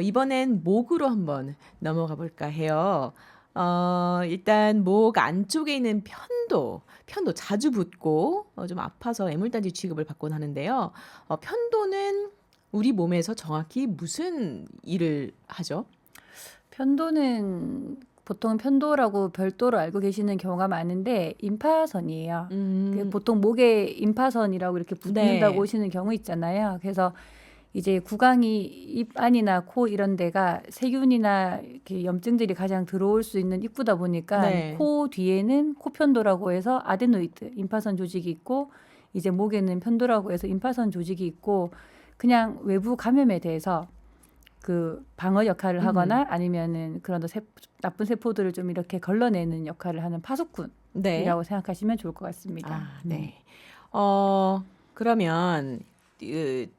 이번엔 목으로 한번 넘어가 볼까 해요. 일단 목 안쪽에 있는 편도 자주 붓고 좀 아파서 애물단지 취급을 받곤 하는데요. 편도는 우리 몸에서 정확히 무슨 일을 하죠? 편도는 보통 편도라고 별도로 알고 계시는 경우가 많은데 임파선이에요. 음, 보통 목에 임파선이라고 이렇게 붙는다고 네, 오시는 경우 있잖아요. 그래서 이제 구강이 입 안이나 코 이런 데가 세균이나 이렇게 염증들이 가장 들어올 수 있는 입구다 보니까 네. 코 뒤에는 코편도라고 해서 아데노이드 임파선 조직이 있고 이제 목에는 편도라고 해서 임파선 조직이 있고 그냥 외부 감염에 대해서 그 방어 역할을 음, 하거나 아니면은 그런 나쁜 세포들을 좀 이렇게 걸러내는 역할을 하는 네. 파수꾼이라고 생각하시면 좋을 것 같습니다. 아, 네. 그러면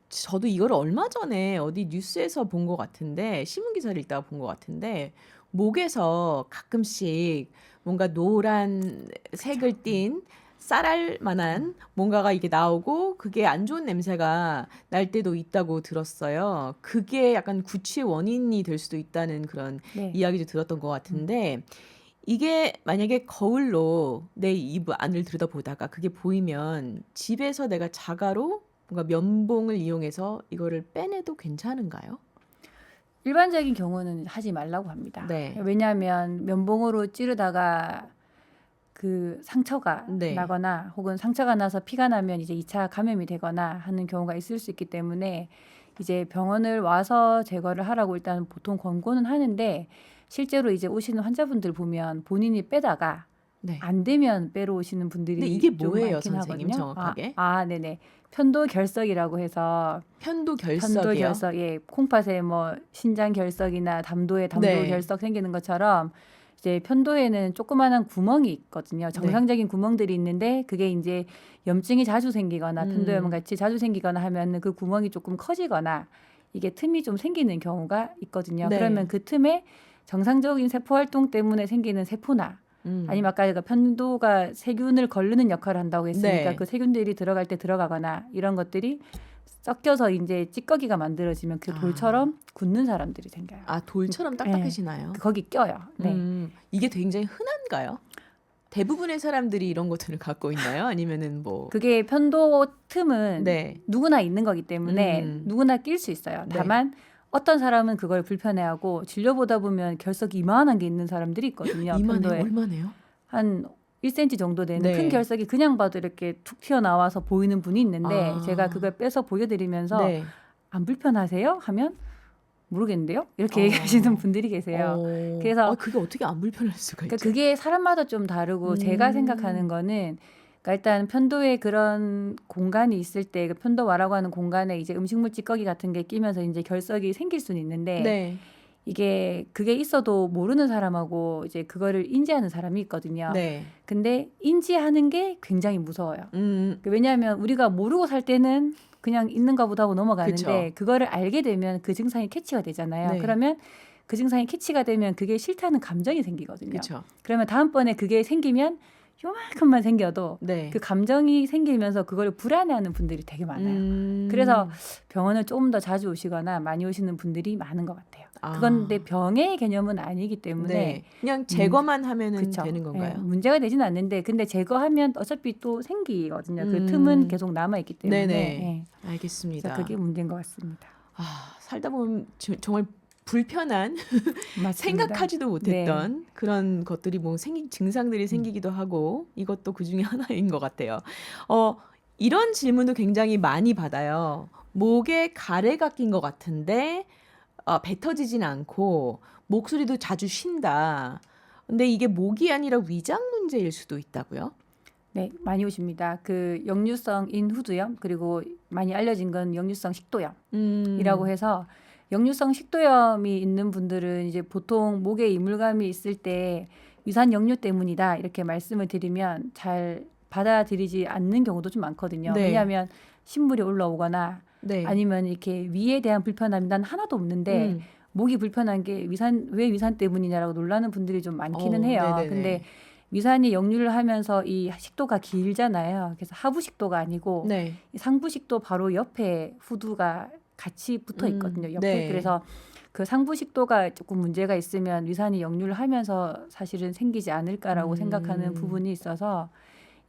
저도 이걸 얼마 전에 어디 뉴스에서 본 것 같은데 신문 기사를 읽다가 본 것 같은데 목에서 가끔씩 뭔가 노란 그렇죠. 색을 띤 쌀알 만한 뭔가가 이게 나오고 그게 안 좋은 냄새가 날 때도 있다고 들었어요. 그게 약간 구취의 원인이 될 수도 있다는 그런 네. 이야기도 들었던 것 음. 같은데 이게 만약에 거울로 내 입 안을 들여다보다가 그게 보이면 집에서 내가 자가로 뭔가 면봉을 이용해서 이거를 빼내도 괜찮은가요? 일반적인 경우는 하지 말라고 합니다. 네. 왜냐하면 면봉으로 찌르다가 그 상처가 네. 나거나 혹은 상처가 나서 피가 나면 이제 2차 감염이 되거나 하는 경우가 있을 수 있기 때문에 이제 병원을 와서 제거를 하라고 일단 보통 권고는 하는데 실제로 이제 오시는 환자분들 보면 본인이 빼다가 네. 안 되면 빼러 오시는 근데 분들이 이게 좀 뭐예요, 많긴 선생님, 하거든요. 정확하게? 네네. 편도 결석이라고 해서 편도 편도 결석이요? 결석, 예, 콩팥에 뭐 신장 결석이나 담도에 담도 네. 결석 생기는 것처럼 이제 편도에는 조그마한 구멍이 있거든요. 네. 정상적인 구멍들이 있는데 그게 이제 염증이 자주 생기거나 편도염 음. 같이 자주 생기거나 하면 그 구멍이 조금 커지거나 이게 틈이 좀 생기는 경우가 있거든요. 그러면 네. 그 틈에 정상적인 세포 활동 때문에 생기는 세포나 아니면 음. 아까 그 편도가 세균을 거르는 역할을 한다고 했으니까 네. 그 세균들이 들어갈 때 들어가거나 이런 것들이 섞여서 이제 찌꺼기가 만들어지면 그 아. 돌처럼 굳는 사람들이 생겨요. 돌처럼 예, 딱딱해지나요? 거기 껴요. 네. 이게 굉장히 흔한가요? 대부분의 사람들이 이런 것들을 갖고 있나요? 아니면은 뭐 그게 편도 틈은 네. 누구나 있는 거기 때문에 음. 누구나 낄 수 있어요. 네. 다만 어떤 사람은 그걸 불편해하고 진료보다 보면 결석이 이만한 게 있는 사람들이 있거든요. 이만해요? 편도에 얼마네요? 한 1cm 정도 되는 큰 네. 결석이 그냥 봐도 이렇게 툭 튀어나와서 보이는 분이 있는데 제가 아. 그걸 빼서 보여드리면서 네. 안 불편하세요? 하면 모르겠는데요? 이렇게 얘기하시는 어. 분들이 계세요. 아 그래서 그게 어떻게 안 불편할 수가 그러니까 있죠? 그게 사람마다 좀 다르고 제가 생각하는 음. 거는 그러니까 일단 편도에 그런 공간이 있을 때 그 편도와라고 하는 공간에 이제 음식물 찌꺼기 같은 게 끼면서 이제 결석이 생길 수는 있는데 네. 이게 그게 있어도 모르는 사람하고 이제 그거를 인지하는 사람이 있거든요. 네. 근데 인지하는 게 굉장히 무서워요. 음. 왜냐하면 우리가 모르고 살 때는 그냥 있는가 보다 하고 그쵸. 넘어가는데 그거를 알게 되면 그 증상이 캐치가 되잖아요. 네. 그러면 그 증상이 캐치가 되면 그게 싫다는 감정이 생기거든요. 그쵸. 그러면 다음번에 그게 생기면 요만큼만 생겨도 그 네. 감정이 생기면서 그걸 불안해하는 분들이 되게 많아요. 그래서 음. 병원을 조금 더 자주 오시거나 많이 오시는 분들이 많은 것 같아요. 그건 내 아. 병의 개념은 아니기 때문에 네. 그냥 문, 제거만 하면은 그쵸. 되는 예, 건가요? 문제가 되지는 않는데 근데 제거하면 어차피 또 생기거든요. 그 틈은 음. 계속 남아 있기 때문에 네네. 예. 그래서 그게 알겠습니다. 문제인 것 같습니다. 살다 보면 정말 불편한 맞습니다. 생각하지도 네. 못했던 그런 것들이 뭐 증상들이 음. 생기기도 하고 이것도 그중에 하나인 것 같아요. 어, 이런 질문도 굉장히 많이 받아요. 목에 가래가 낀 것 같은데 뱉어지진 않고 목소리도 자주 쉰다. 근데 이게 목이 아니라 위장 문제일 수도 있다고요? 네, 많이 오십니다. 그 역류성 인후두염 그리고 많이 알려진 건 역류성 식도염이라고 음, 해서 역류성 식도염이 있는 분들은 이제 보통 목에 이물감이 있을 때 위산 역류 때문이다 이렇게 말씀을 드리면 잘 받아들이지 않는 경우도 좀 많거든요. 네, 왜냐하면 신물이 올라오거나 네, 아니면 이렇게 위에 대한 불편함이 난 하나도 없는데 음, 목이 불편한 게 왜 위산 때문이냐라고 놀라는 분들이 좀 많기는 해요. 근데 네네네. 위산이 역류를 하면서 이 식도가 길잖아요. 그래서 하부 식도가 아니고 네, 이 상부 식도 바로 옆에 후두가 같이 붙어 있거든요. 옆에. 네, 그래서 그 상부 식도가 조금 문제가 있으면 위산이 역류를 하면서 사실은 생기지 않을까라고 생각하는 부분이 있어서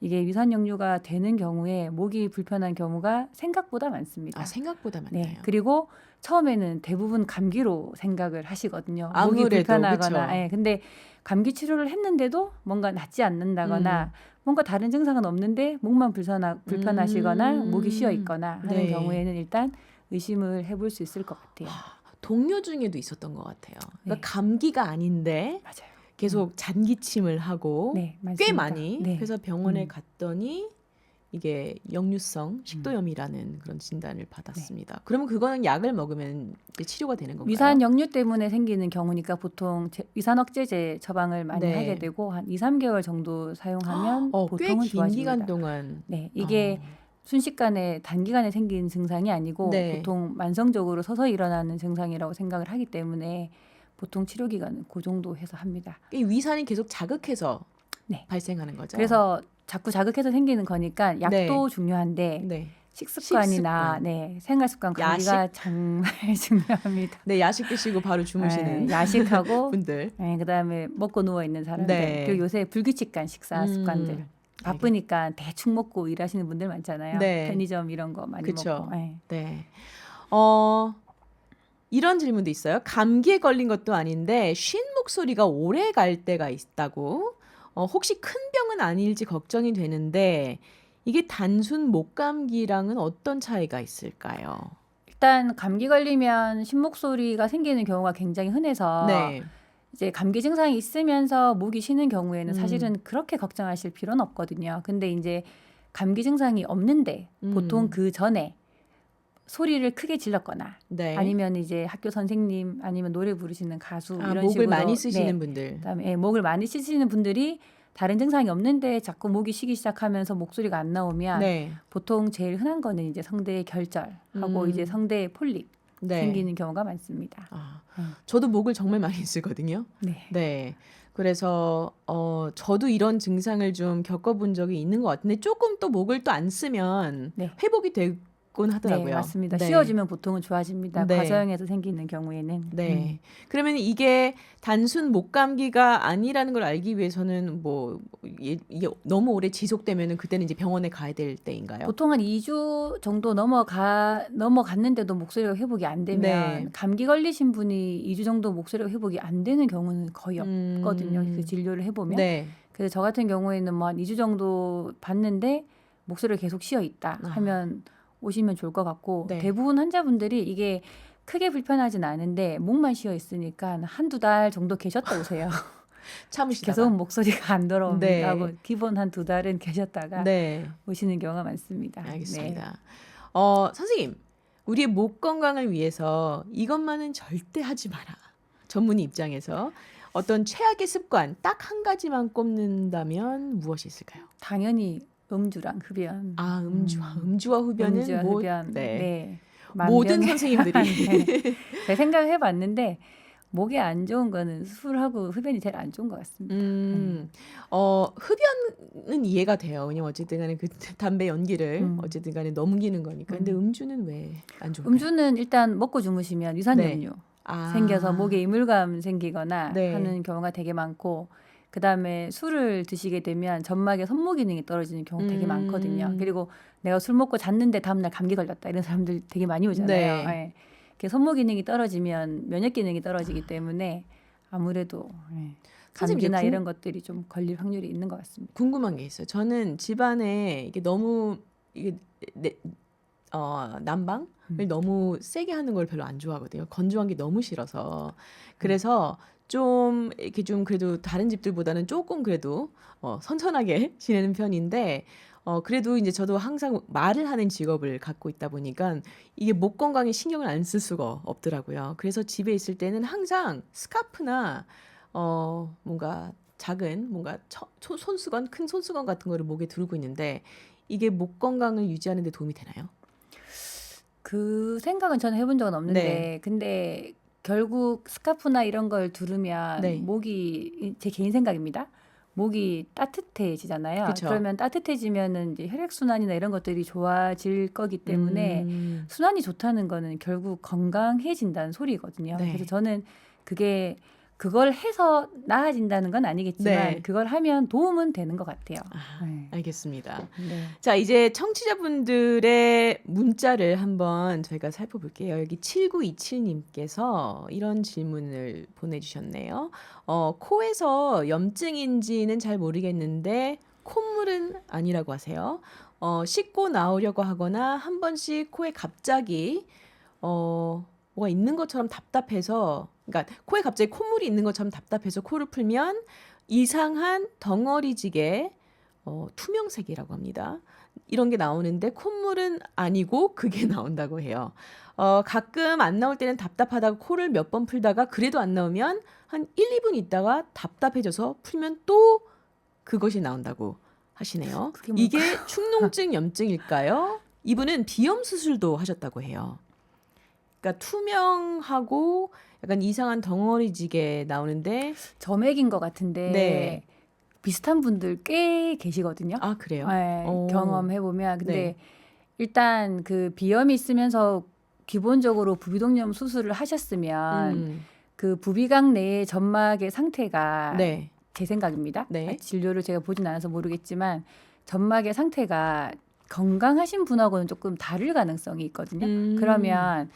이게 위산 역류가 되는 경우에 목이 불편한 경우가 생각보다 많습니다. 아, 생각보다 네. 많나요? 그리고 처음에는 대부분 감기로 생각을 하시거든요. 목이 아무래도 불편하거나. 그쵸. 예. 근데 감기 치료를 했는데도 뭔가 낫지 않는다거나 뭔가 다른 증상은 없는데 목만 불편하시거나 목이 쉬어 있거나 하는 네. 경우에는 일단 의심을 해볼 수 있을 것 같아요. 동료 중에도 있었던 것 같아요. 그러니까 네. 감기가 아닌데 맞아요. 계속 잔기침을 하고 네, 꽤 많습니다. 많이. 네. 그래서 병원에 갔더니 이게 역류성 식도염이라는 그런 진단을 받았습니다. 그러면 그거는 약을 먹으면 이제 치료가 되는 건가요? 위산 역류 때문에 생기는 경우니까 보통 위산 억제제 처방을 많이 네. 하게 되고 한 2, 3개월 정도 사용하면 꽤 보통은 긴 좋아집니다. 기간 동안. 네, 이게 순식간에 단기간에 생긴 증상이 아니고 네. 보통 만성적으로 서서히 일어나는 증상이라고 생각을 하기 때문에 보통 치료 기간은 그 정도 해서 합니다. 이 위산이 계속 자극해서 네. 발생하는 거죠. 그래서 자꾸 자극해서 생기는 거니까 약도 중요한데 네. 식습관이나 식습관. 네, 생활 습관 관리가 정말 중요합니다. 네, 야식 드시고 바로 주무시는 네, 야식하고 분들. 네, 그다음에 먹고 누워 있는 사람들 네. 그리고 요새 불규칙한 식사 습관들 바쁘니까 대충 먹고 일하시는 분들 많잖아요. 네. 편의점 이런 거 많이 그쵸. 먹고. 네. 네. 이런 질문도 있어요. 감기에 걸린 것도 아닌데 쉰 목소리가 오래 갈 때가 있다고. 혹시 큰 병은 아닐지 걱정이 되는데 이게 단순 목감기랑은 어떤 차이가 있을까요? 일단 감기 걸리면 신목소리가 생기는 경우가 굉장히 흔해서 네. 이제 감기 증상이 있으면서 목이 쉬는 경우에는 사실은 그렇게 걱정하실 필요는 없거든요. 근데 이제 감기 증상이 없는데 보통 그 전에 소리를 크게 질렀거나 네. 아니면 이제 학교 선생님 아니면 노래 부르시는 가수 이런 목을 식으로 많이 쓰시는 네. 분들. 그다음에 목을 많이 쓰시는 분들이 다른 증상이 없는데 자꾸 목이 쉬기 시작하면서 목소리가 안 나오면 네. 보통 제일 흔한 거는 이제 성대의 결절하고 이제 성대의 폴립 네. 생기는 경우가 많습니다. 저도 목을 정말 많이 쓰거든요. 네. 네. 그래서 저도 이런 증상을 좀 겪어본 적이 있는 것 같은데 조금 또 목을 또 안 쓰면 네. 회복이 되곤 하더라고요. 네, 맞습니다. 네. 쉬어지면 보통은 좋아집니다. 네. 과저형에서 생기는 경우에는. 네. 그러면 이게 단순 목감기가 아니라는 걸 알기 위해서는 이게 너무 오래 지속되면은 그때는 이제 병원에 가야 될 때인가요? 보통 한 2주 정도 넘어갔는데도 목소리가 회복이 안 되면 네. 감기 걸리신 분이 2주 정도 목소리가 회복이 안 되는 경우는 거의 없거든요. 그 진료를 해보면. 네. 그래서 저 같은 경우에는 뭐 한 2주 정도 봤는데 목소리가 계속 쉬어 있다 하면 오시면 좋을 것 같고 네. 대부분 환자분들이 이게 크게 불편하진 않은데 목만 쉬어 있으니까 한두 달 정도 계셨다 오세요. 참으시다가. 계속 목소리가 안 돌아옵니다. 네. 하고 기본 한 2달은 계셨다가 네. 오시는 경우가 많습니다. 알겠습니다. 네. 선생님, 우리의 목 건강을 위해서 이것만은 절대 하지 마라. 전문의 입장에서 어떤 최악의 습관 딱 한 가지만 꼽는다면 무엇이 있을까요? 당연히 음주랑 흡연. 음주와 흡연은 음주와 흡연. 네. 네. 모든 만병의- 선생님들이 네. 제가 생각을 해봤는데 목에 안 좋은 거는 술하고 흡연이 제일 안 좋은 것 같습니다. 흡연은 이해가 돼요. 왜냐면 어쨌든 간에 그 담배 연기를 어쨌든 간에 넘기는 거니까. 근데 음주는 왜 안 좋을까요? 음주는 일단 먹고 주무시면 유산염류 생겨서 목에 이물감 생기거나 네. 하는 경우가 되게 많고 그다음에 술을 드시게 되면 점막의 선모 기능이 떨어지는 경우 되게 많거든요. 그리고 내가 술 먹고 잤는데 다음날 감기 걸렸다 이런 사람들 되게 많이 오잖아요. 네. 네. 이렇게 선모 기능이 떨어지면 면역 기능이 떨어지기 때문에 아무래도 선생님, 감기나 이제 이런 것들이 좀 걸릴 확률이 있는 것 같습니다. 궁금한 게 있어요. 저는 집안에 이게 너무 난방을 너무 세게 하는 걸 별로 안 좋아하거든요. 건조한 게 너무 싫어서. 그래서 좀 이렇게 좀 그래도 다른 집들보다는 조금 그래도 선선하게 지내는 편인데 그래도 이제 저도 항상 말을 하는 직업을 갖고 있다 보니까 이게 목 건강에 신경을 안 쓸 수가 없더라고요. 그래서 집에 있을 때는 항상 스카프나 뭔가 작은 뭔가 손수건, 큰 손수건 같은 거를 목에 두르고 있는데 이게 목 건강을 유지하는 데 도움이 되나요? 그 생각은 저는 해본 적은 없는데 네. 근데 결국 스카프나 이런 걸 두르면 네. 목이 제 개인 생각입니다. 목이 따뜻해지잖아요. 그쵸. 그러면 따뜻해지면은 이제 혈액순환이나 이런 것들이 좋아질 거기 때문에 순환이 좋다는 거는 결국 건강해진다는 소리거든요. 네. 그래서 저는 그걸 해서 나아진다는 건 아니겠지만 네. 그걸 하면 도움은 되는 것 같아요. 네. 알겠습니다. 네. 자, 이제 청취자분들의 문자를 한번 저희가 살펴볼게요. 여기 7927님께서 이런 질문을 보내주셨네요. 코에서 염증인지는 잘 모르겠는데 콧물은 아니라고 하세요. 씻고 나오려고 하거나 한 번씩 코에 갑자기 뭐가 있는 것처럼 답답해서, 그러니까 코에 갑자기 콧물이 있는 것처럼 답답해서 코를 풀면 이상한 덩어리지게 투명색이라고 합니다. 이런 게 나오는데 콧물은 아니고 그게 나온다고 해요. 가끔 안 나올 때는 답답하다고 코를 몇 번 풀다가 그래도 안 나오면 한 1, 2분 있다가 답답해져서 풀면 또 그것이 나온다고 하시네요. 그게 뭘까요? 이게 축농증 염증일까요? 이분은 비염 수술도 하셨다고 해요. 그러니까 투명하고 약간 이상한 덩어리지게 나오는데 점액인 것 같은데 네. 비슷한 분들 꽤 계시거든요. 아, 그래요? 네, 오. 경험해보면. 근데 네. 일단 그 비염이 있으면서 기본적으로 부비동염 수술을 하셨으면 그 부비강 내의 점막의 상태가 네. 제 생각입니다. 네. 진료를 제가 보진 않아서 모르겠지만 점막의 상태가 건강하신 분하고는 조금 다를 가능성이 있거든요. 그러면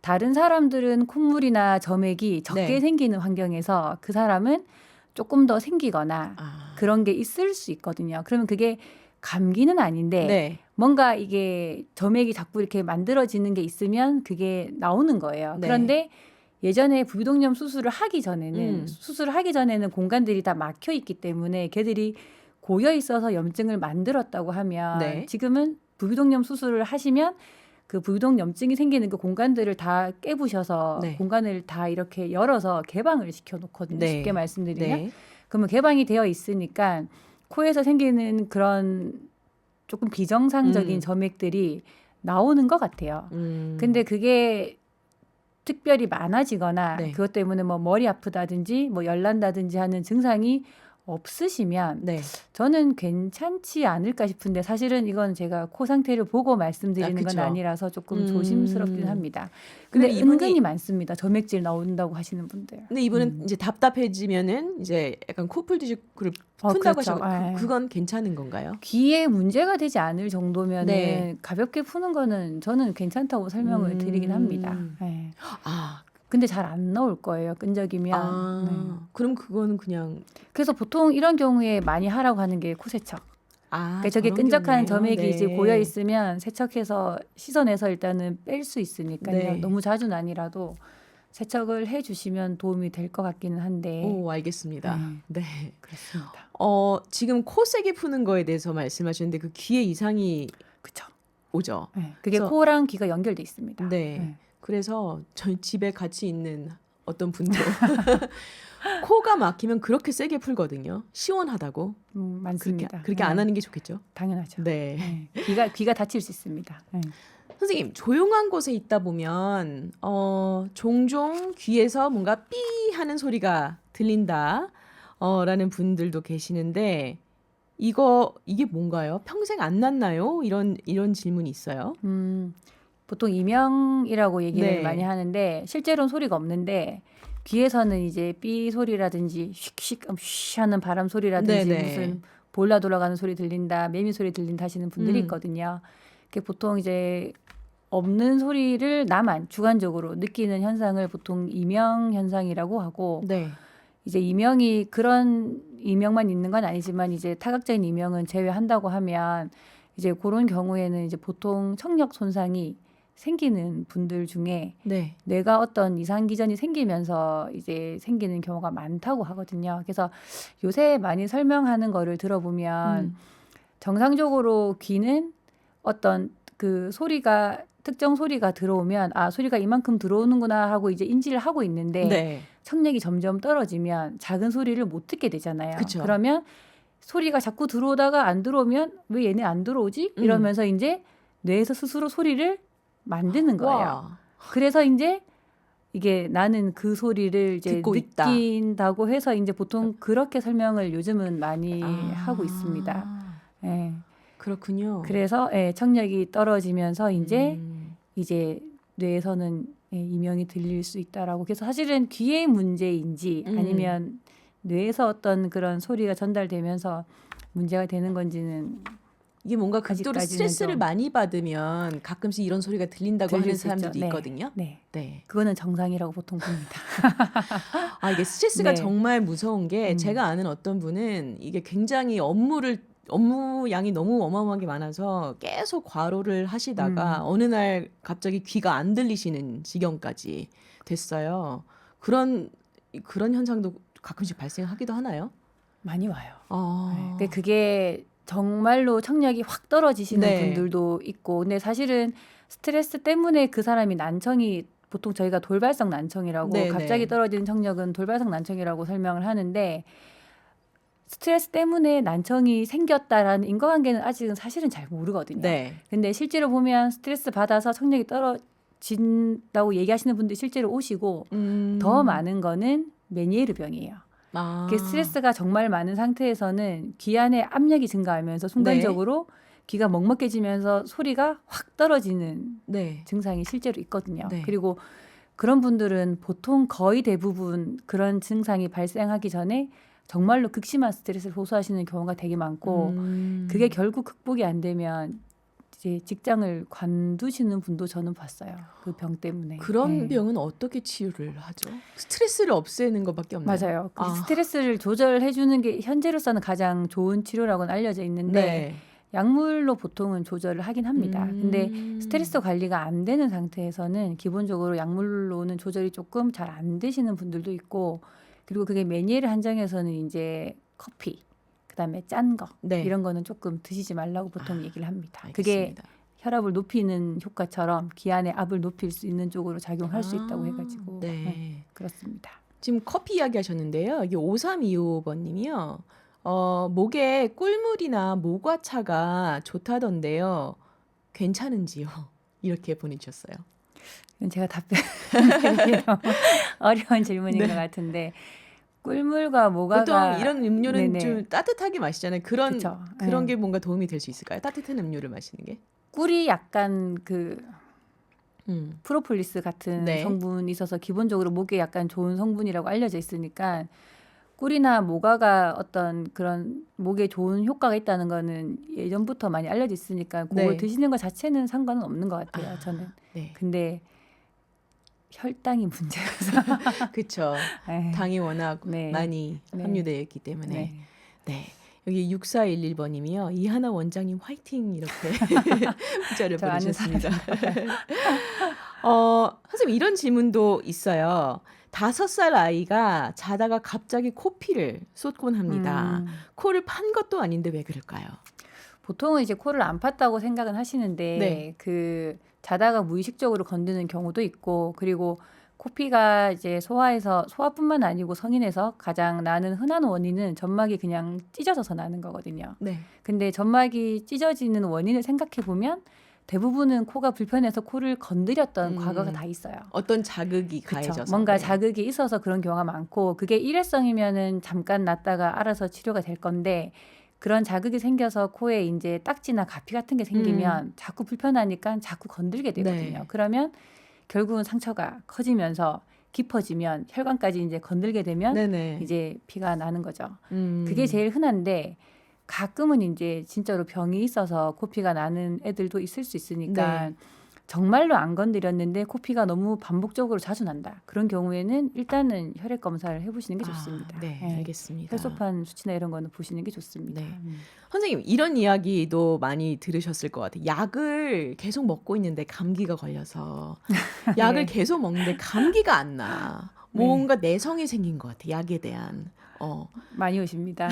다른 사람들은 콧물이나 점액이 적게 네. 생기는 환경에서 그 사람은 조금 더 생기거나 그런 게 있을 수 있거든요. 그러면 그게 감기는 아닌데 네. 뭔가 이게 점액이 자꾸 이렇게 만들어지는 게 있으면 그게 나오는 거예요. 네. 그런데 예전에 부비동염 수술을 하기 전에는 공간들이 다 막혀 있기 때문에 걔들이 고여 있어서 염증을 만들었다고 하면 네. 지금은 부비동염 수술을 하시면 그 부비동염증이 생기는 그 공간들을 다 깨부셔서 네. 공간을 다 이렇게 열어서 개방을 시켜 놓거든요. 네. 쉽게 말씀드리면. 네. 그러면 개방이 되어 있으니까 코에서 생기는 그런 조금 비정상적인 점액들이 나오는 것 같아요. 근데 그게 특별히 많아지거나 네. 그것 때문에 뭐 머리 아프다든지 뭐 열난다든지 하는 증상이 없으시면 네. 저는 괜찮지 않을까 싶은데 사실은 이건 제가 코 상태를 보고 말씀드리는 건 그쵸. 아니라서 조금 조심스럽긴 합니다. 근데 근데 이분이- 은근히 많습니다. 점액질 나온다고 하시는 분들. 근데 이분은 이제 답답해지면은 이제 약간 코 풀듯이 그걸 푼다고 그렇죠. 하셔서 예. 그건 괜찮은 건가요? 귀에 문제가 되지 않을 정도면은 네. 가볍게 푸는 거는 저는 괜찮다고 설명을 드리긴 합니다. 예. 아, 근데 잘 안 나올 거예요. 끈적이면. 네. 그럼 그거는 그냥 그래서 보통 이런 경우에 많이 하라고 하는 게 코세척. 그러니까 저게 저런 끈적한 경우에요? 점액이 이제 네. 고여 있으면 세척해서 씻어내서 일단은 뺄 수 있으니까요. 네. 너무 자주는 아니라도 세척을 해주시면 도움이 될 것 같기는 한데. 오, 알겠습니다. 네. 그렇습니다. 지금 코 세게 푸는 거에 대해서 말씀하셨는데 그 귀에 이상이 그렇죠. 오죠. 그게 그래서- 코랑 귀가 연결돼 있습니다. 네. 그래서 저희 집에 같이 있는 어떤 분도 코가 막히면 그렇게 세게 풀거든요. 시원하다고. 많습니다. 그렇게 안 하는 게 좋겠죠. 당연하죠. 네. 귀가 다칠 수 있습니다. 선생님, 조용한 곳에 있다 보면 종종 귀에서 뭔가 삐 하는 소리가 들린다. 라는 분들도 계시는데 이게 뭔가요? 평생 안 났나요? 이런 질문이 있어요. 보통 이명이라고 얘기를 네. 많이 하는데 실제로는 소리가 없는데 귀에서는 이제 삐 소리라든지 슉슉 쉬 하는 바람 소리라든지 네네. 무슨 볼라 돌아가는 소리 들린다, 매미 소리 들린다 하시는 분들이 음. 있거든요. 그게 보통 이제 없는 소리를 나만 주관적으로 느끼는 현상을 보통 이명 현상이라고 하고 네. 이제 이명이 그런 이명만 있는 건 아니지만 이제 타각적인 이명은 제외한다고 하면 이제 그런 경우에는 이제 보통 청력 손상이 생기는 분들 중에 네. 뇌가 어떤 이상 기전이 생기면서 이제 생기는 경우가 많다고 하거든요. 그래서 요새 많이 설명하는 거를 들어보면 정상적으로 귀는 어떤 그 특정 소리가 들어오면 소리가 이만큼 들어오는구나 하고 이제 인지를 하고 있는데 네. 청력이 점점 떨어지면 작은 소리를 못 듣게 되잖아요. 그쵸. 그러면 소리가 자꾸 들어오다가 안 들어오면 왜 얘네 안 들어오지? 이러면서 이제 뇌에서 스스로 소리를 만드는 거예요. 와. 그래서 이제 이게 나는 그 소리를 이제 듣고 있다. 느낀다고 해서 이제 보통 그렇게 설명을 요즘은 많이 하고 있습니다. 아, 예. 그렇군요. 그래서 예, 청력이 떨어지면서 음, 이제 뇌에서는 예, 이명이 들릴 수 있다라고. 그래서 사실은 귀의 문제인지 아니면 뇌에서 어떤 그런 소리가 전달되면서 문제가 되는 건지는 이게 뭔가 극도로 아직까지는 스트레스를 좀 많이 받으면 가끔씩 이런 소리가 들린다고 들릴 하는 수 있죠. 사람들도 네, 있거든요. 네. 네. 그거는 정상이라고 보통 봅니다. 아, 이게 스트레스가 네, 정말 무서운 게 제가 아는 어떤 분은 이게 굉장히 업무 양이 너무 어마어마하게 많아서 계속 과로를 하시다가 어느 날 갑자기 귀가 안 들리시는 지경까지 됐어요. 그런 현상도 가끔씩 발생하기도 하나요? 많이 와요. 네. 아, 그게 정말로 청력이 확 떨어지시는 네. 분들도 있고, 근데 사실은 스트레스 때문에 그 사람이 난청이 보통 저희가 돌발성 난청이라고 갑자기 네네. 떨어지는 청력은 돌발성 난청이라고 설명을 하는데 스트레스 때문에 난청이 생겼다라는 인과관계는 아직은 사실은 잘 모르거든요. 네. 근데 실제로 보면 스트레스 받아서 청력이 떨어진다고 얘기하시는 분들이 실제로 오시고 더 많은 거는 메니에르 병이에요. 그 아, 스트레스가 정말 많은 상태에서는 귀 안에 압력이 증가하면서 네. 순간적으로 귀가 먹먹해지면서 소리가 확 떨어지는 네. 증상이 실제로 있거든요. 네. 그리고 그런 분들은 보통 거의 대부분 그런 증상이 발생하기 전에 정말로 극심한 스트레스를 호소하시는 경우가 되게 많고 그게 음. 결국 극복이 안 되면 이제 직장을 관두시는 분도 저는 봤어요. 그 병 때문에. 그런 예. 병은 어떻게 치료를 하죠? 스트레스를 없애는 것밖에 없나요? 맞아요. 그 아, 스트레스를 조절해 주는 게 현재로서는 가장 좋은 치료라고는 알려져 있는데 네. 약물로 보통은 조절을 하긴 합니다. 근데 스트레스 음. 관리가 안 되는 상태에서는 기본적으로 약물로는 조절이 조금 잘 안 되시는 분들도 있고 그리고 그게 메니에르 한정에서는 이제 커피, 그다음에 짠 거 네. 이런 거는 조금 드시지 말라고 보통 아, 얘기를 합니다. 그게 알겠습니다. 혈압을 높이는 효과처럼 귀 안에 압을 높일 수 있는 쪽으로 작용할 수 있다고 아, 해가지고 네. 그렇습니다. 지금 커피 이야기 하셨는데요. 이게 5325번 님이요. 목에 꿀물이나 모과차가 좋다던데요. 괜찮은지요? 이렇게 보내주셨어요. 이건 제가 답변드리기 너무 어려운 질문인 것 네. 같은데 꿀물과 보통 모가가 이런 음료는 네네 좀 따뜻하게 마시잖아요. 그런, 그쵸. 그런 예. 게 뭔가 도움이 될 수 있을까요? 따뜻한 음료를 마시는 게? 꿀이 약간 그 음. 프로폴리스 같은 네. 성분이 있어서 기본적으로 목에 약간 좋은 성분이라고 알려져 있으니까 꿀이나 모가가 어떤 그런 목에 좋은 효과가 있다는 거는 예전부터 많이 알려져 있으니까 그걸 네. 드시는 것 자체는 상관은 없는 것 같아요. 저는. 아, 네. 근데 혈당이 문제라서 그쵸. 예. 당이 워낙 네. 많이 네. 함유되어 있기 때문에. 네. 네. 여기 6411번 님이요. 이하나 원장님 화이팅! 이렇게 문자를 저 아는 보내주셨습니다. 사람인가 봐요. 선생님 이런 질문도 있어요. 5살 아이가 자다가 갑자기 코피를 쏟곤 합니다. 음. 코를 판 것도 아닌데 왜 그럴까요? 보통은 이제 코를 안 팠다고 생각은 네. 하시는데 그 자다가 무의식적으로 건드는 경우도 있고 그리고 코피가 이제 소아에서 소아뿐만 아니고 성인에서 가장 나는 흔한 원인은 점막이 그냥 찢어져서 나는 거거든요. 네. 근데 점막이 찢어지는 원인을 생각해 보면 대부분은 코가 불편해서 코를 건드렸던 과거가 다 있어요. 어떤 자극이 그쵸. 가해져서. 뭔가 네. 자극이 있어서 그런 경우가 많고 그게 일회성이면은 잠깐 났다가 알아서 치료가 될 건데 그런 자극이 생겨서 코에 이제 딱지나 가피 같은 게 생기면 자꾸 불편하니까 자꾸 건들게 되거든요. 네. 그러면 결국은 상처가 커지면서 깊어지면 혈관까지 이제 건들게 되면 네네. 이제 피가 나는 거죠. 그게 음. 제일 흔한데 가끔은 이제 진짜로 병이 있어서 코피가 나는 애들도 있을 수 있으니까 네. 정말로 안 건드렸는데 코피가 너무 반복적으로 자주 난다. 그런 경우에는 일단은 혈액 검사를 해보시는 게 좋습니다. 네. 예. 알겠습니다. 혈소판 수치나 이런 거는 보시는 게 좋습니다. 네. 선생님, 이런 이야기도 많이 들으셨을 것 같아요. 약을 계속 먹고 있는데 감기가 걸려서 약을 네. 계속 먹는데 감기가 안 나. 네. 뭔가 내성이 생긴 것 같아. 약에 대한. 많이 오십니다.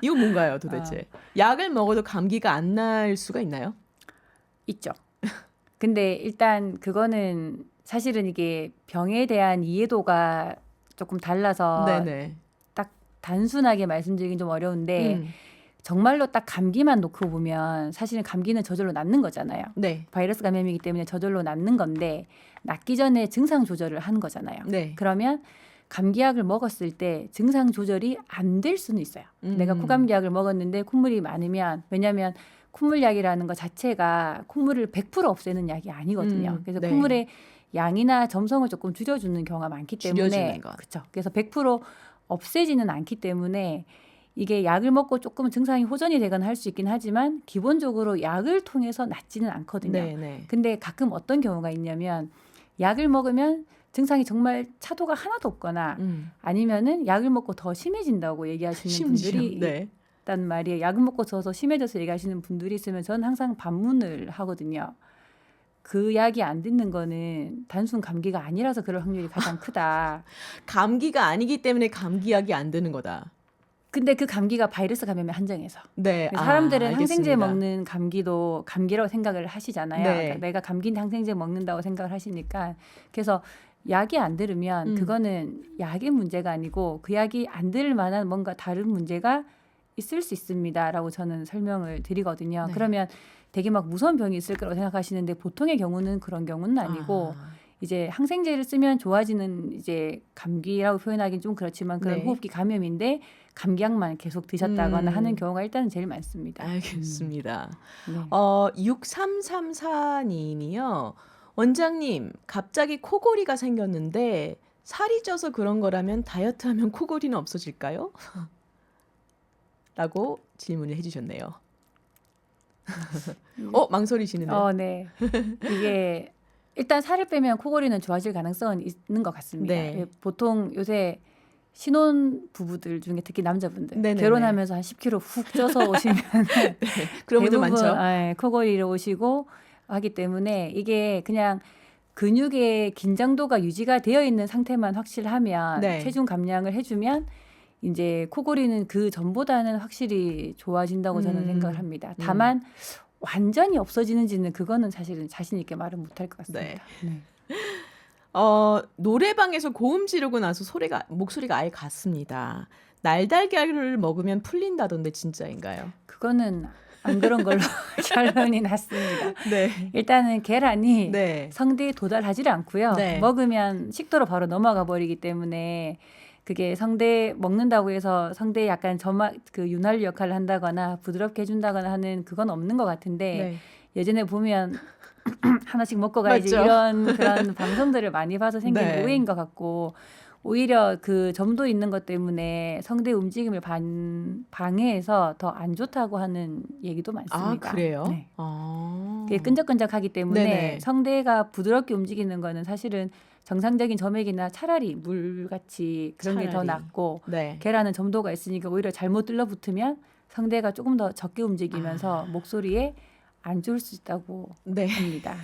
이거 뭔가요, 어, 도대체? 약을 먹어도 감기가 안 날 수가 있나요? 있죠. 근데 일단 그거는 사실은 이게 병에 대한 이해도가 조금 달라서 네네. 딱 단순하게 말씀드리긴 좀 어려운데 음. 정말로 딱 감기만 놓고 보면 사실은 감기는 저절로 낫는 거잖아요. 네. 바이러스 감염이기 때문에 저절로 낫는 건데 낫기 전에 증상 조절을 하는 거잖아요. 네. 그러면 감기약을 먹었을 때 증상 조절이 안 될 수는 있어요. 내가 코감기약을 먹었는데 콧물이 많으면 왜냐하면 콧물약이라는 것 자체가 콧물을 100% 없애는 약이 아니거든요. 그래서 네. 콧물의 양이나 점성을 조금 줄여주는 경우가 많기 때문에 줄여주는 것. 그렇죠. 그래서 100% 없애지는 않기 때문에 이게 약을 먹고 조금 증상이 호전이 되거나 할 수 있긴 하지만 기본적으로 약을 통해서 낫지는 않거든요. 네, 네. 근데 가끔 어떤 경우가 있냐면 약을 먹으면 증상이 정말 차도가 하나도 없거나 아니면은 약을 먹고 더 심해진다고 얘기하시는 심지어. 분들이 네. 있단 말이에요. 약을 먹고 더 심해져서 얘기하시는 분들이 있으면 저는 항상 반문을 하거든요. 그 약이 안 듣는 거는 단순 감기가 아니라서 그럴 확률이 가장 크다. 감기가 아니기 때문에 감기약이 안 되는 거다. 근데 그 감기가 바이러스 감염에 한정해서. 네. 그래서 사람들은 항생제 알겠습니다. 먹는 감기도 감기라고 생각을 하시잖아요. 네. 그러니까 내가 감기인데 항생제 먹는다고 생각을 하시니까. 그래서 약이 안 들으면 그거는 약의 문제가 아니고 그 약이 안 들을 만한 뭔가 다른 문제가 있을 수 있습니다라고 저는 설명을 드리거든요. 네. 그러면 되게 막 무서운 병이 있을 거라고 생각하시는데 보통의 경우는 그런 경우는 아니고 이제 항생제를 쓰면 좋아지는 이제 감기라고 표현하기는 좀 그렇지만 그런 네. 호흡기 감염인데 감기약만 계속 드셨다거나 하는 경우가 일단은 제일 많습니다. 알겠습니다. 네. 6334님이요. 원장님, 갑자기 코골이가 생겼는데 살이 쪄서 그런 거라면 다이어트하면 코골이는 없어질까요? 라고 질문을 해주셨네요. 망설이시는데. 네. 이게 일단 살을 빼면 코골이는 좋아질 가능성은 있는 것 같습니다. 네. 보통 요새 신혼 부부들 중에 특히 남자분들 네네네. 결혼하면서 한 10kg 훅 쪄서 오시면 그런 분들 대부분, 많죠. 코골이로 오시고 하기 때문에 이게 그냥 근육의 긴장도가 유지가 되어 있는 상태만 확실하면 네. 체중 감량을 해주면 이제 코골이는 그 전보다는 확실히 좋아진다고 저는 생각을 합니다. 다만 완전히 없어지는지는 그거는 사실은 자신 있게 말은 못할 것 같습니다. 네. 노래방에서 고음 지르고 나서 목소리가 아예 갔습니다. 날달걀을 먹으면 풀린다던데 진짜인가요? 그거는 안 그런 걸로 결론이 났습니다. 네. 일단은 계란이 네. 성대에 도달하지를 않고요. 네. 먹으면 식도로 바로 넘어가 버리기 때문에 그게 성대 먹는다고 해서 성대에 약간 그 윤활유 역할을 한다거나 부드럽게 해준다거나 하는 그건 없는 것 같은데 네. 예전에 보면 하나씩 먹고 가야지 맞죠? 이런 그런 방송들을 많이 봐서 생긴 네. 오해인 것 같고 오히려 그 점도 있는 것 때문에 성대 움직임을 방해해서 더 안 좋다고 하는 얘기도 많습니다. 그래요? 네. 아. 그게 끈적끈적하기 때문에 네네. 성대가 부드럽게 움직이는 거는 사실은 정상적인 점액이나 차라리 물같이 그런 게 더 차라리. 낫고 네. 계란은 점도가 있으니까 오히려 잘못 들러붙으면 성대가 조금 더 적게 움직이면서 목소리에 안 좋을 수 있다고 네. 합니다.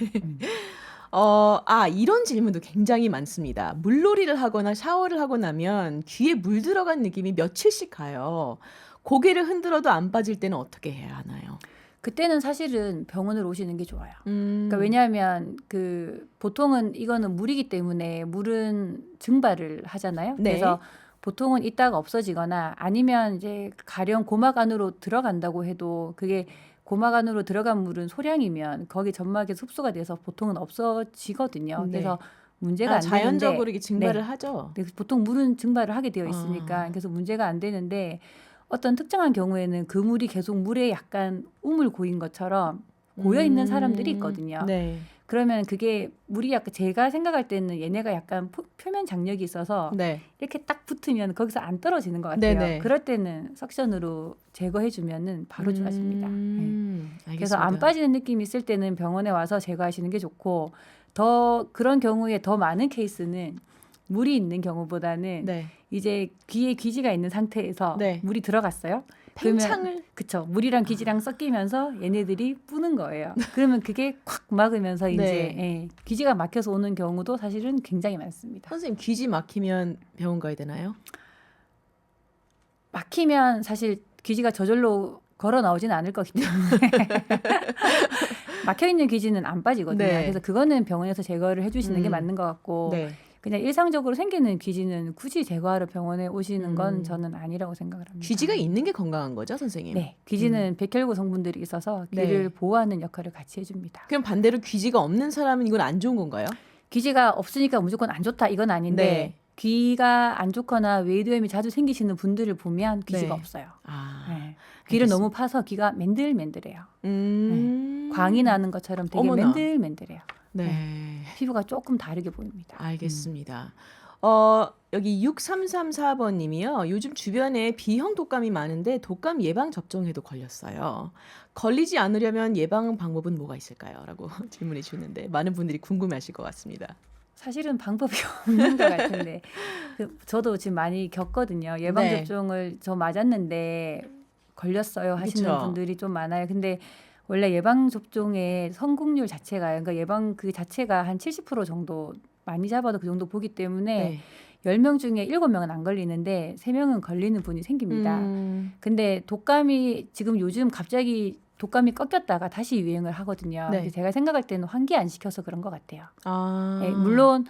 이런 질문도 굉장히 많습니다. 물놀이를 하거나 샤워를 하고 나면 귀에 물 들어간 느낌이 며칠씩 가요. 고개를 흔들어도 안 빠질 때는 어떻게 해야 하나요? 그때는 사실은 병원을 오시는 게 좋아요. 그러니까 왜냐하면 그 보통은 이거는 물이기 때문에 물은 증발을 하잖아요. 네. 그래서 보통은 있다가 없어지거나 아니면 이제 가령 고막 안으로 들어간다고 해도 그게 고막 안으로 들어간 물은 소량이면 거기 점막에서 흡수가 돼서 보통은 없어지거든요. 네. 그래서 문제가 안 자연적으로 되는데 이게 증발을 네. 하죠. 네, 보통 물은 증발을 하게 되어 있으니까 그래서 문제가 안 되는데 어떤 특정한 경우에는 그 물이 계속 물에 약간 우물 고인 것처럼 고여 있는 사람들이 있거든요. 네. 그러면 그게 물이 약간 제가 생각할 때는 얘네가 약간 표면 장력이 있어서 네. 이렇게 딱 붙으면 거기서 안 떨어지는 것 같아요. 네네. 그럴 때는 석션으로 제거해주면은 바로 좋아집니다. 네. 그래서 알겠습니다. 안 빠지는 느낌이 있을 때는 병원에 와서 제거하시는 게 좋고 더 그런 경우에 더 많은 케이스는 물이 있는 경우보다는 네. 이제 귀에 귀지가 있는 상태에서 네. 물이 들어갔어요. 팽창을 그쵸. 물이랑 귀지랑 섞이면서 얘네들이 뿌는 거예요. 그러면 그게 콱 막으면서 이제 네. 귀지가 막혀서 오는 경우도 사실은 굉장히 많습니다. 선생님 귀지 막히면 병원 가야 되나요? 막히면 사실 귀지가 저절로 걸어 나오지는 않을 거기 때문에 막혀 있는 귀지는 안 빠지거든요. 네. 그래서 그거는 병원에서 제거를 해주시는 게 맞는 것 같고 네. 그냥 일상적으로 생기는 귀지는 굳이 제거하러 병원에 오시는 건 음. 저는 아니라고 생각을 합니다. 귀지가 있는 게 건강한 거죠, 선생님? 네, 귀지는 백혈구 성분들이 있어서 귀를 네. 보호하는 역할을 같이 해줍니다. 그럼 반대로 귀지가 없는 사람은 이건 안 좋은 건가요? 귀지가 없으니까 무조건 안 좋다 이건 아닌데 네. 귀가 안 좋거나 외이도염이 자주 생기시는 분들을 보면 귀지가 네. 없어요. 아, 네. 귀를 알겠습니다. 너무 파서 귀가 맨들맨들해요. 광이 나는 것처럼 되게 어머나. 맨들맨들해요. 네. 피부가 조금 다르게 보입니다. 알겠습니다. 여기 6334번님이요. 요즘 주변에 B형 독감이 많은데 독감 예방 접종에도 걸렸어요. 걸리지 않으려면 예방 방법은 뭐가 있을까요? 라고 질문해 주셨는데 많은 분들이 궁금해하실 것 같습니다. 사실은 방법이 없는 것 같은데 저도 지금 많이 겪거든요. 예방 네. 접종을 저 맞았는데 걸렸어요 하시는 그쵸. 분들이 좀 많아요. 근데 원래 예방 접종의 성공률 자체가 그러니까 예방 그 자체가 한 70% 정도 많이 잡아도 그 정도 보기 때문에 네. 10명 중에 7명은 안 걸리는데 3명은 걸리는 분이 생깁니다. 음, 근데 독감이 지금 요즘 갑자기 독감이 꺾였다가 다시 유행을 하거든요. 네. 근데 제가 생각할 때는 환기 안 시켜서 그런 것 같아요. 아, 예, 물론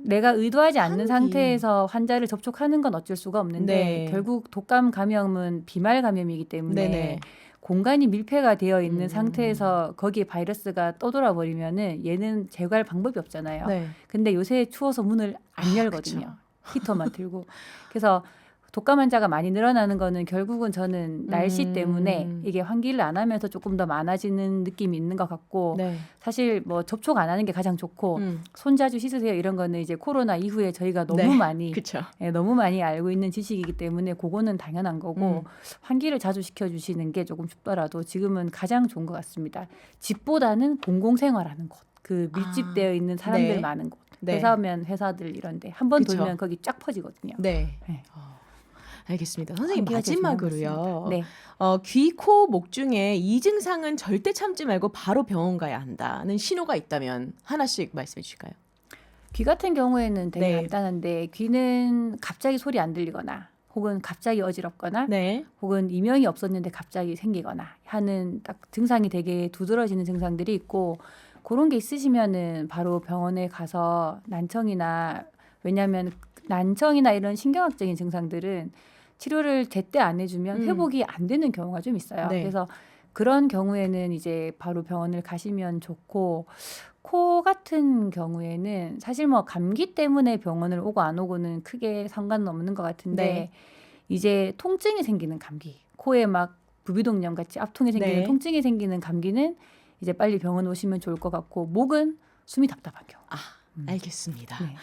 내가 의도하지 않는 환기. 상태에서 환자를 접촉하는 건 어쩔 수가 없는데 네. 결국 독감 감염은 비말 감염이기 때문에 네네. 공간이 밀폐가 되어 있는 음. 상태에서 거기에 바이러스가 떠돌아 버리면은 얘는 제거할 방법이 없잖아요. 네. 근데 요새 추워서 문을 안 열거든요. 히터만 틀고. 그래서 독감 환자가 많이 늘어나는 거는 결국은 저는 날씨 때문에 이게 환기를 안 하면서 조금 더 많아지는 느낌이 있는 것 같고 네. 사실 뭐 접촉 안 하는 게 가장 좋고 손 자주 씻으세요 이런 거는 이제 코로나 이후에 저희가 너무 네. 많이 그쵸. 예, 너무 많이 알고 있는 지식이기 때문에 그거는 당연한 거고 음. 환기를 자주 시켜주시는 게 조금 춥더라도 지금은 가장 좋은 것 같습니다. 집보다는 공공생활하는 곳, 그 밀집되어 있는 사람들 네. 많은 곳, 네. 회사면 회사들 이런데 한 번 그쵸. 돌면 거기 쫙 퍼지거든요. 네. 네. 알겠습니다. 선생님 환기가 제일 중요한 것 마지막으로요. 같습니다. 네. 귀, 코, 목 중에 이 증상은 절대 참지 말고 바로 병원 가야 한다는 신호가 있다면 하나씩 말씀해 주실까요? 귀 같은 경우에는 되게 네. 간단한데 귀는 갑자기 소리 안 들리거나 혹은 갑자기 어지럽거나 네. 혹은 이명이 없었는데 갑자기 생기거나 하는 딱 증상이 되게 두드러지는 증상들이 있고 그런 게 있으시면은 바로 병원에 가서 난청이나 왜냐하면 난청이나 이런 신경학적인 증상들은 치료를 제때 안 해주면 회복이 안 되는 경우가 좀 있어요. 네. 그래서 그런 경우에는 이제 바로 병원을 가시면 좋고 코 같은 경우에는 사실 뭐 감기 때문에 병원을 오고 안 오고는 크게 상관은 없는 것 같은데 네. 이제 통증이 생기는 감기, 코에 막 부비동염 같이 앞통이 생기는 네. 통증이 생기는 감기는 이제 빨리 병원 오시면 좋을 것 같고 목은 숨이 답답한 경우. 알겠습니다. 네.